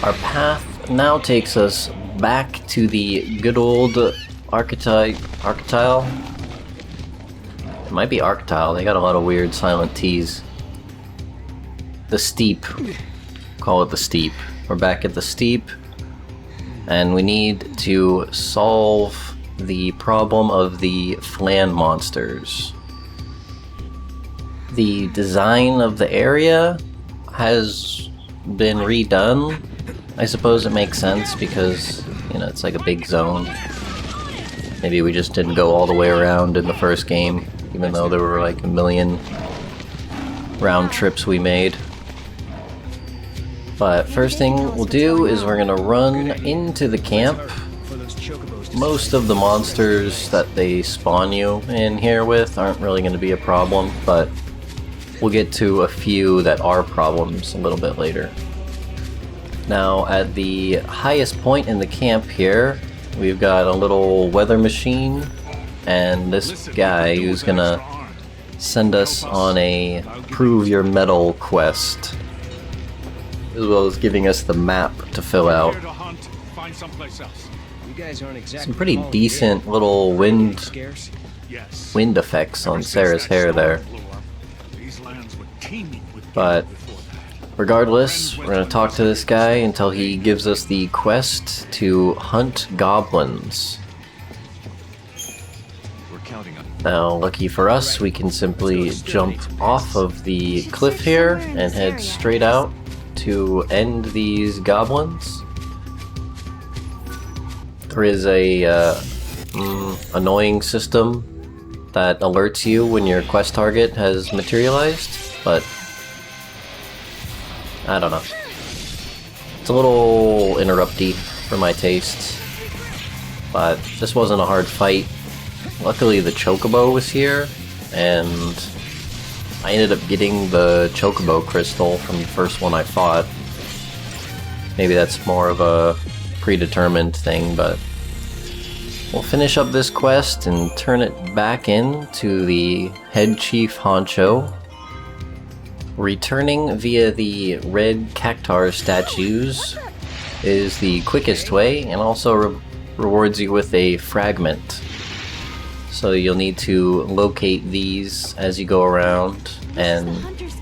Our path now takes us back to the good old Archylte. It might be Archylte, they got a lot of weird silent T's. The Steepe. Call it the Steepe. We're back at the Steepe, and we need to solve the problem of the flan monsters. The design of the area has been redone. I suppose it makes sense because, you know, it's like a big zone. Maybe we just didn't go all the way around in the first game, even though there were like a million round trips we made. But first thing we'll do is we're gonna run into the camp. Most of the monsters that they spawn you in here with aren't really gonna be a problem, but we'll get to a few that are problems a little bit later. Now, at the highest point in the camp here, we've got a little weather machine, and this guy who's gonna send us on a prove your metal quest, as well as giving us the map to fill out. Some pretty decent little wind effects on Sarah's hair there. But regardless, we're going to talk to this guy until he gives us the quest to hunt goblins. Now, lucky for us, we can simply jump off of the cliff here and head straight out to end these goblins. There is a annoying system that alerts you when your quest target has materialized, but I don't know. It's a little interrupty for my tastes, but this wasn't a hard fight. Luckily the chocobo was here, and I ended up getting the chocobo crystal from the first one I fought. Maybe that's more of a predetermined thing, but we'll finish up this quest and turn it back in to the head chief honcho. Returning via the red cactar statues is the quickest way, and also rewards you with a fragment. So you'll need to locate these as you go around and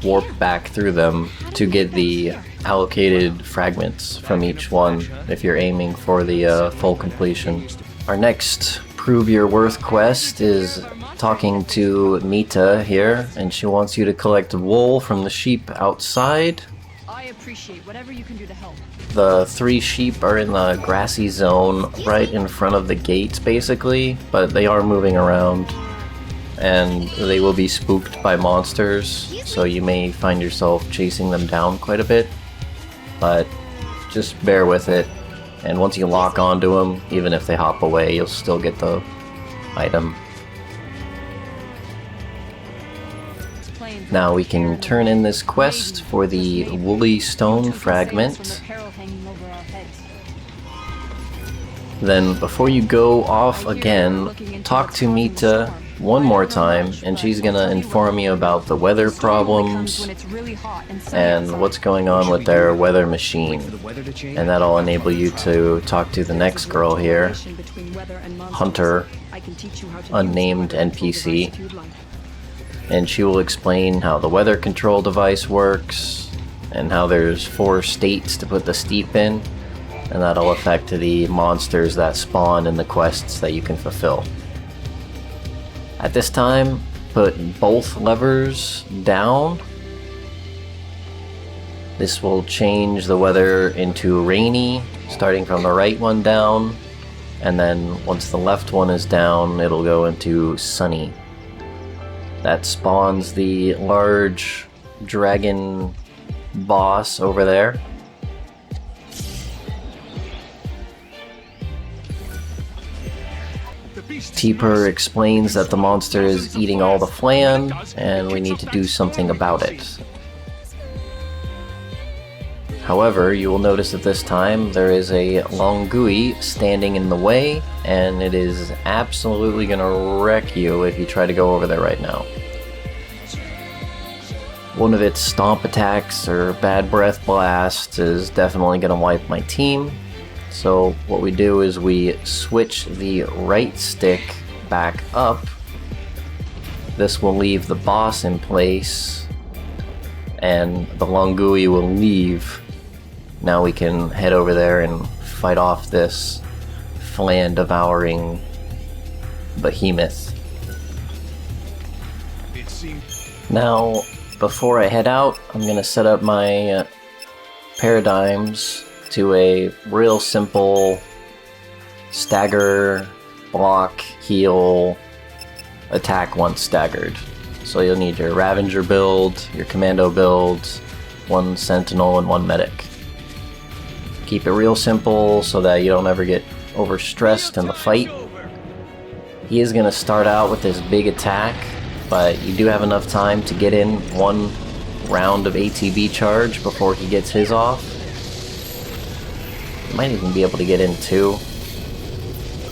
warp back through them to get the allocated fragments from each one if you're aiming for the full completion. Our next Prove Your Worth quest is talking to Mita here, and she wants you to collect wool from the sheep outside. I appreciate whatever you can do to help. The 3 sheep are in the grassy zone right in front of the gates basically, but they are moving around and they will be spooked by monsters, so you may find yourself chasing them down quite a bit, but just bear with it. And once you lock onto them, even if they hop away, you'll still get the item. Now we can turn in this quest for the Wolly stone fragment. Then before you go off again, talk to Mita one more time, and she's gonna inform you about the weather problems and what's going on with their weather machine. And that'll enable you to talk to the next girl here, Hunter, unnamed NPC. And she will explain how the weather control device works, and how there's 4 states to put the Steepe in, and that'll affect the monsters that spawn in the quests that you can fulfill. At this time, put both levers down. This will change the weather into rainy, starting from the right one down, and then once the left one is down, it'll go into sunny. That spawns the large dragon boss over there. Steepe explains that the monster is eating all the flan, and we need to do something about it. However, you will notice at this time there is a Longui standing in the way, and it is absolutely gonna wreck you if you try to go over there right now. one of its stomp attacks or bad breath blast is definitely going to wipe my team. So what we do is we switch the right stick back up. This will leave the boss in place, and the Longui will leave. Now we can head over there and fight off this flan-devouring behemoth. Now, before I head out, I'm going to set up my paradigms to a real simple stagger, block, heal, attack once staggered. So you'll need your Ravager build, your Commando build, one Sentinel, and one Medic. Keep it real simple so that you don't ever get overstressed in the fight. He is going to start out with this big attack, but you do have enough time to get in one round of ATB charge before he gets his off. You might even be able to get in two,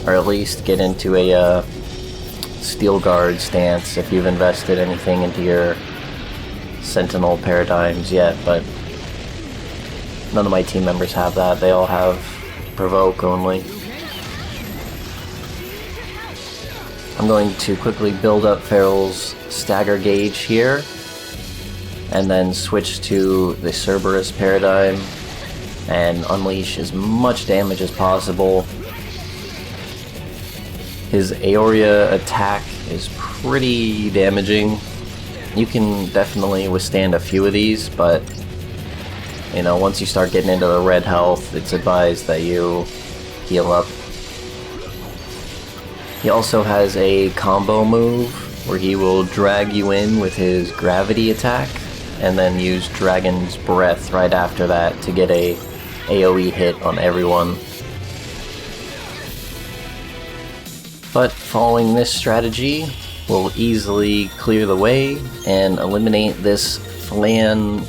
or at least get into a Steel Guard stance if you've invested anything into your Sentinel paradigms yet, but none of my team members have that. They all have Provoke only. I'm going to quickly build up Faeryl's stagger gauge here, and then switch to the Cerberus paradigm and unleash as much damage as possible. His Aoria attack is pretty damaging. You can definitely withstand a few of these, but you know, once you start getting into the red health, it's advised that you heal up. He also has a combo move where he will drag you in with his gravity attack and then use Dragon's Breath right after that to get a AoE hit on everyone. But following this strategy will easily clear the way and eliminate this flan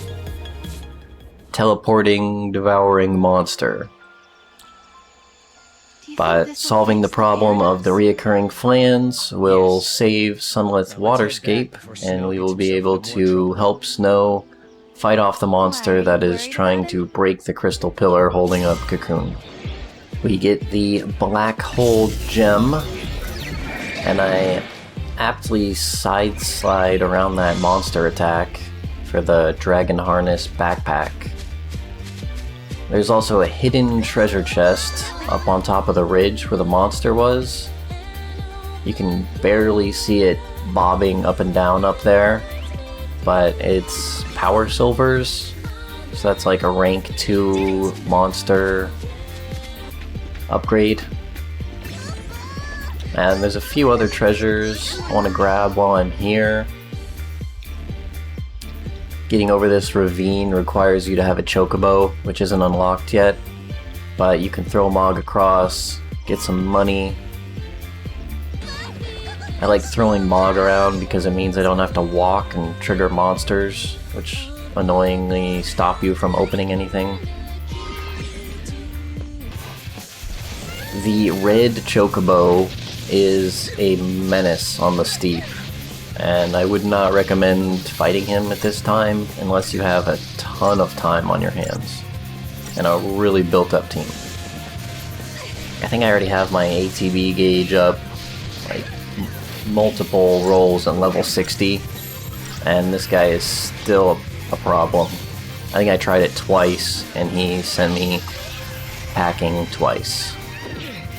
teleporting, devouring monster. But solving the problem of the reoccurring flans will save Sunlith Waterscape, and we will be able to help Snow fight off the monster that is trying to break the crystal pillar holding up Cocoon. We get the Black Hole Gem, and I aptly slide around that monster attack for the Dragon Harness backpack. There's also a hidden treasure chest up on top of the ridge where the monster was. You can barely see it bobbing up and down up there, but it's power silvers, so that's like a rank 2 monster upgrade. And there's a few other treasures I want to grab while I'm here. Getting over this ravine requires you to have a chocobo, which isn't unlocked yet, but you can throw Mog across, get some money. I like throwing Mog around because it means I don't have to walk and trigger monsters, which annoyingly stop you from opening anything. The red chocobo is a menace on the Steepe, and I would not recommend fighting him at this time unless you have a ton of time on your hands and a really built up team. I think I already have my ATB gauge up, like multiple rolls at level 60, and this guy is still a problem. I think I tried it twice and he sent me packing twice.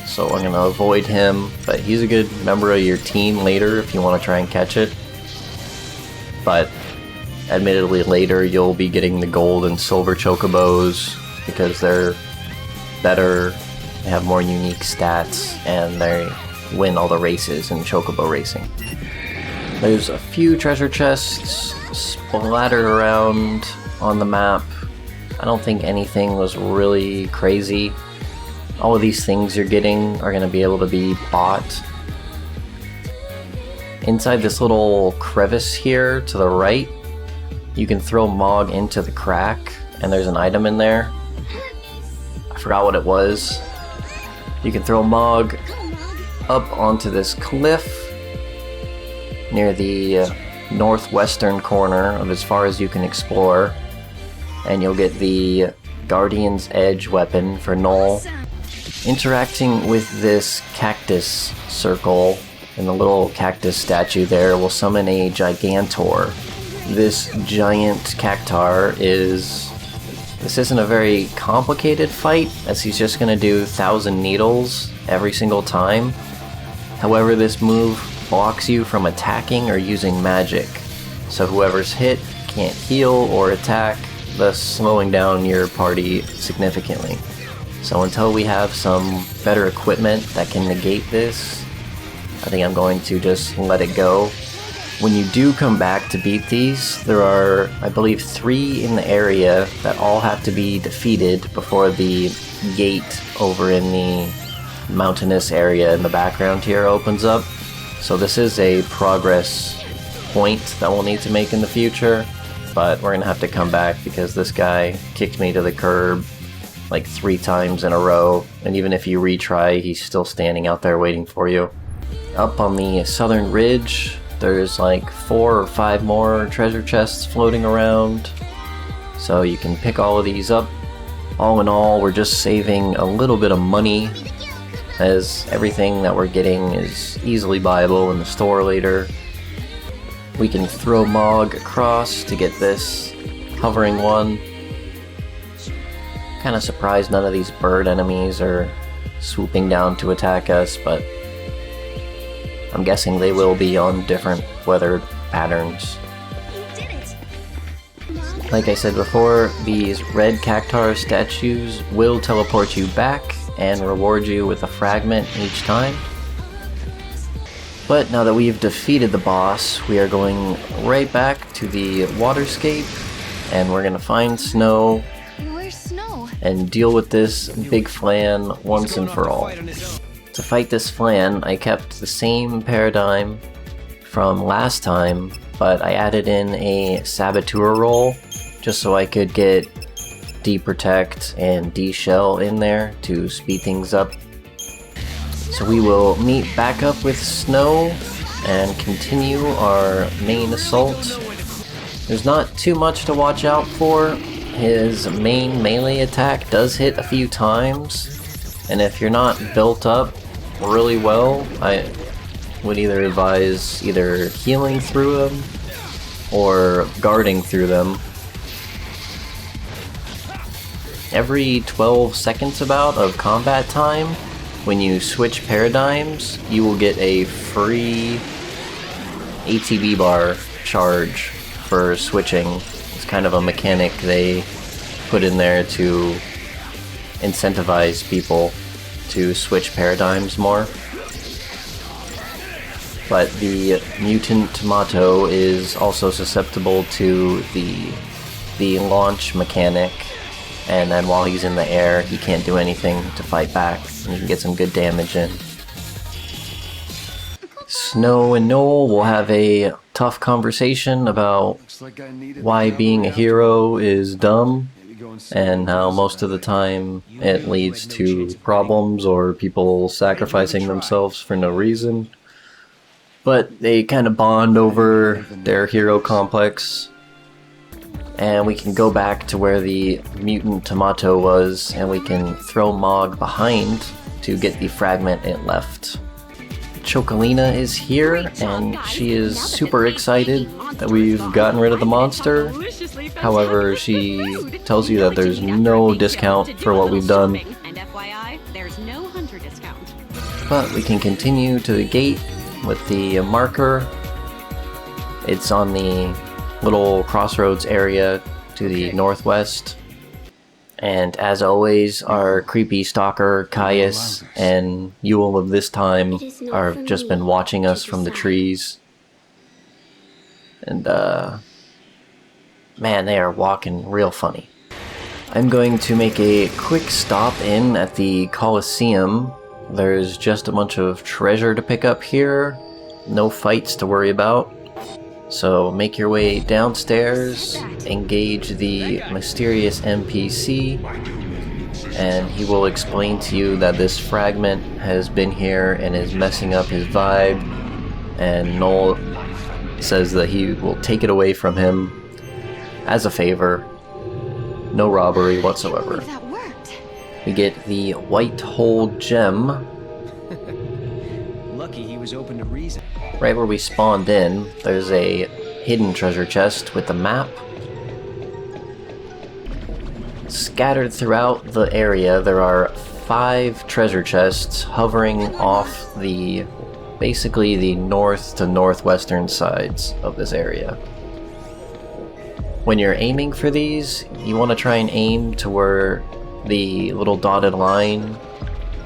So I'm going to avoid him, but he's a good member of your team later if you want to try and catch it. But admittedly later you'll be getting the gold and silver chocobos because they're better, they have more unique stats, and they win all the races in chocobo racing. There's a few treasure chests splattered around on the map. I don't think anything was really crazy. All of these things you're getting are going to be able to be bought. Inside this little crevice here to the right, you can throw Mog into the crack, and there's an item in there. I forgot what it was. You can throw Mog up onto this cliff near the northwestern corner of as far as you can explore, and you'll get the Guardian's Edge weapon for Noel. Interacting with this cactus circle and the little cactus statue there will summon a Gigantor. This giant cactar this isn't a very complicated fight, as he's just going to do 1,000 needles every single time. However, this move blocks you from attacking or using magic, so whoever's hit can't heal or attack, thus slowing down your party significantly. So until we have some better equipment that can negate this, I think I'm going to just let it go. When you do come back to beat these, there are, I believe, 3 in the area that all have to be defeated before the gate over in the mountainous area in the background here opens up. So this is a progress point that we'll need to make in the future, but we're gonna have to come back because this guy kicked me to the curb like 3 times in a row, and even if you retry, he's still standing out there waiting for you. Up on the southern ridge, there's like 4 or 5 more treasure chests floating around, so you can pick all of these up. All in all, we're just saving a little bit of money, as everything that we're getting is easily buyable in the store later. We can throw Mog across to get this hovering one. Kinda surprised none of these bird enemies are swooping down to attack us, but I'm guessing they will be on different weather patterns. Like I said before, these red cactar statues will teleport you back and reward you with a fragment each time. But now that we've defeated the boss, we are going right back to the waterscape, and we're gonna find Snow Where's Snow? and deal with this big flan once and for all. To fight this flan, I kept the same paradigm from last time, but I added in a saboteur roll just so I could get D-Protect and D-Shell in there to speed things up. So we will meet back up with Snow and continue our main assault. There's not too much to watch out for. His main melee attack does hit a few times, and if you're not built up really well, I would either advise either healing through them or guarding through them. Every 12 seconds about of combat time, when you switch paradigms, you will get a free ATB bar charge for switching. It's kind of a mechanic they put in there to incentivize people to switch paradigms more. But the Mutantomato is also susceptible to the launch mechanic, and then while he's in the air, he can't do anything to fight back, and you can get some good damage in. Snow and Noel will have a tough conversation about why being a hero is dumb, and how most of the time it leads to problems or people sacrificing themselves for no reason. But they kind of bond over their hero complex, and we can go back to where the Mutantomato was, and we can throw Mog behind to get the fragment it left. Chocolina is here, and she is super excited that we've gotten rid of the monster. However, she tells you that there's no discount for what we've done. But we can continue to the gate with the marker. It's on the little crossroads area to the northwest. And as always, our creepy stalker, Caius, and Yule of this time have just been watching us from the trees. And, man, they are walking real funny. I'm going to make a quick stop in at the Coliseum. There's just a bunch of treasure to pick up here. No fights to worry about. So make your way downstairs, engage the mysterious NPC, and he will explain to you that this fragment has been here and is messing up his vibe, and Noel says that he will take it away from him as a favor. No robbery whatsoever. That worked. We get the White Hole Gem. Lucky he was open to reason. Right where we spawned in, there's a hidden treasure chest with a map. Scattered throughout the area, there are 5 treasure chests hovering off the, basically the north to northwestern sides of this area. When you're aiming for these, you want to try and aim to where the little dotted line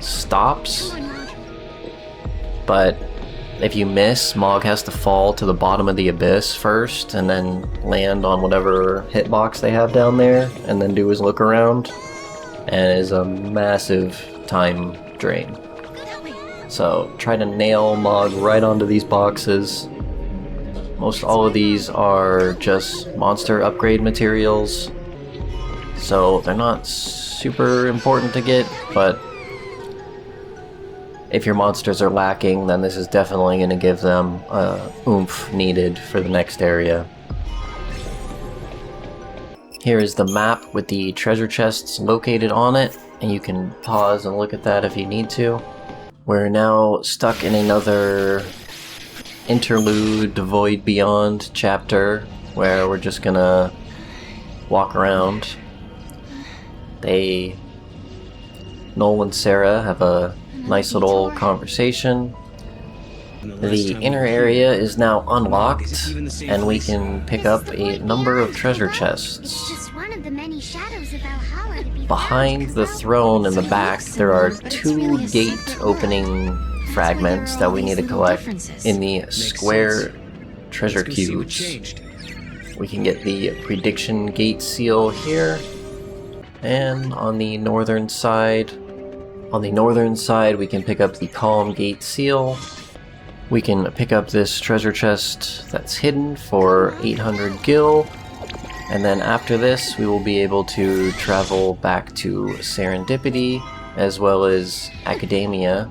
stops. But if you miss, Mog has to fall to the bottom of the abyss first and then land on whatever hitbox they have down there and then do his look around. And it is a massive time drain. So try to nail Mog right onto these boxes. Most all of these are just monster upgrade materials, so they're not super important to get, but if your monsters are lacking, then this is definitely going to give them oomph needed for the next area. Here is the map with the treasure chests located on it, and you can pause and look at that if you need to. We're now stuck in another interlude, Void Beyond chapter, where we're just gonna walk around. Noel and Sarah have a nice little conversation. The inner area is now unlocked, and we can pick up a number of treasure chests. Behind the throne in the back, there are 2 gate opening fragments that we need to collect in the square treasure cubes. We can get the prediction gate seal here, and on the northern side we can pick up the column gate seal. We can pick up this treasure chest that's hidden for 800 gil, and then after this we will be able to travel back to Serendipity as well as Academia